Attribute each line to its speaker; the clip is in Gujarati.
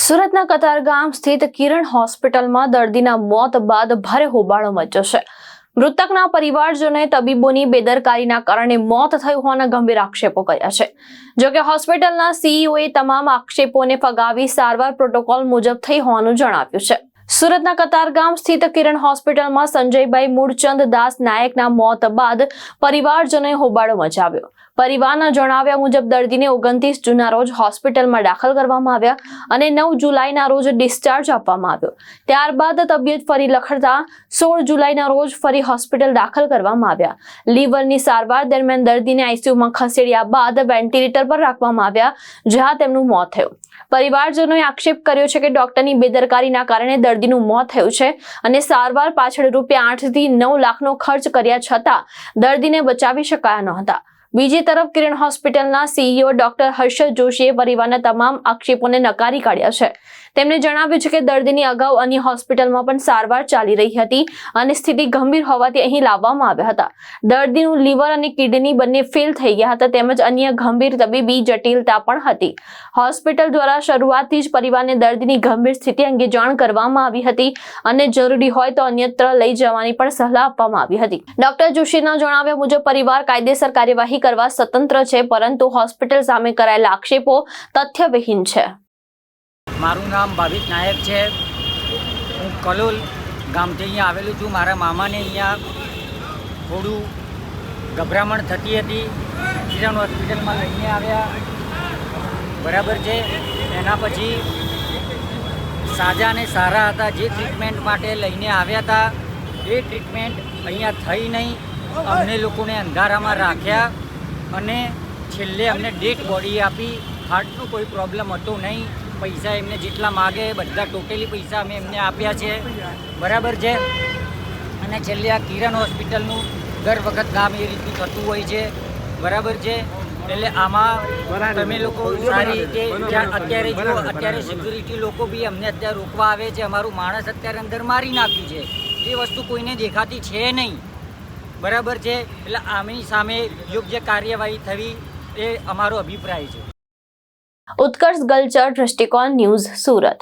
Speaker 1: સુરતના કતારગામ સ્થિત કિરણ હોસ્પિટલમાં દર્દીના મોત બાદ ભારે હોબાળો મચ્યો છે। મૃતકના પરિવારજનોએ તબીબોની બેદરકારીના કારણે મોત થયું હોવાના ગંભીર આક્ષેપો કર્યા છે। જોકે હોસ્પિટલના સીઈઓએ તમામ આક્ષેપોને ફગાવી સારવાર પ્રોટોકોલ મુજબ થઈ હોવાનું જણાવ્યું છે। સુરતના કતારગામ સ્થિત કિરણ હોસ્પિટલમાં સંજયભાઈ મૂળચંદ દાસ નાયકના મોત બાદ પરિવારજનોએ હોબાળો મચાવ્યો। પરિવારના જણાવ્યા મુજબ દર્દીને 29 જૂનના રોજ હોસ્પિટલમાં દાખલ કરવામાં આવ્યા અને 9 જુલાઈના રોજ ડિસ્ચાર્જ આપવામાં આવ્યો। ત્યારબાદ તબિયત ફરી લખડતા 16 જુલાઈના રોજ ફરી હોસ્પિટલ દાખલ કરવામાં આવ્યા। લીવરની સારવાર દરમિયાન દર્દીને આઈસીયુમાં ખસેડ્યા બાદ વેન્ટિલેટર પર રાખવામાં આવ્યા, જ્યાં તેમનું મોત થયું। પરિવારજનોએ આક્ષેપ કર્યો છે કે ડોક્ટરની બેદરકારીના કારણે દર્દીનું મોત થયું છે અને સારવાર પાછળ ₹8 થી 9 લાખનો ખર્ચ કર્યા છતાં દર્દીને બચાવી શકાયા નહોતા। બીજી તરફ કિરણ હોસ્પિટલના સીઈઓ ડોક્ટર હર્ષદ જોશીએ પરિવારના તમામ આક્ષેપોને નકારી કાઢ્યા છે। તેમણે જણાવ્યું છે કે દર્દીની અગાઉ અન્ય હોસ્પિટલમાં પણ સારવાર ચાલી રહી હતી અને સ્થિતિ ગંભીર હોવાથી અહીં લાવવામાં આવ્યા હતા। દર્દીનું લીવર અને કિડની બંને ફેલ થઈ ગયા હતા તેમજ અન્ય ગંભીર તબીબી જટિલતા પણ હતી। હોસ્પિટલ દ્વારા શરૂઆતથી જ પરિવારને દર્દીની ગંભીર સ્થિતિ અંગે જાણ કરવામાં આવી હતી અને જરૂરી હોય તો અન્યત્ર લઈ જવાની પણ સલાહ આપવામાં આવી હતી। ડોક્ટર જોશીના જણાવ્યા મુજબ પરિવાર કાયદેસર કાર્યવાહી કરવા સ્વતંત્ર છે, પરંતુ હોસ્પિટલ સામે કરાયેલા આક્ષેપો તથ્યવિહીન છે।
Speaker 2: મારું નામ ભાવિક નાયક છે। હું કલોલ ગામથી અહીંયા આવેલું છું। મારા મામાને અહીંયા થોડું ગભરામણ થતી હતી, કિરણ હોસ્પિટલમાં લઈને આવ્યા, બરાબર છે। એના પછી સાજા અને સારા હતા, જે ટ્રીટમેન્ટ માટે લઈને આવ્યા હતા એ ટ્રીટમેન્ટ અહીંયા થઈ નહીં। અમને લોકોને અંધારામાં રાખ્યા અને છેલ્લે અમને ડેડ બોડી આપી। હાર્ટનો કોઈ પ્રોબ્લેમ હતો નહીં। પૈસા એમને જેટલા માગે બધા ટોટલી પૈસા અમે એમને આપ્યા છે, બરાબર છે। અને છેલ્લે આ કિરણ હોસ્પિટલનું દર વખત કામ એ રીતનું થતું હોય છે, બરાબર છે। એટલે આમાં તમે લોકો સારી રીતે અત્યારે જો અત્યારે સિક્યુરિટી લોકો બી અમને અત્યારે રોકવા આવે છે। અમારું માણસ અત્યારે અંદર મારી નાખ્યું છે, એ વસ્તુ કોઈને દેખાતી છે નહીં, બરાબર છે। એટલે આમની સામે યોગ્ય કાર્યવાહી થવી એ અમારો અભિપ્રાય છે।
Speaker 1: ઉત્કર્ષ ગલચર, દ્રષ્ટિકોણ ન્યૂઝ, સુરત।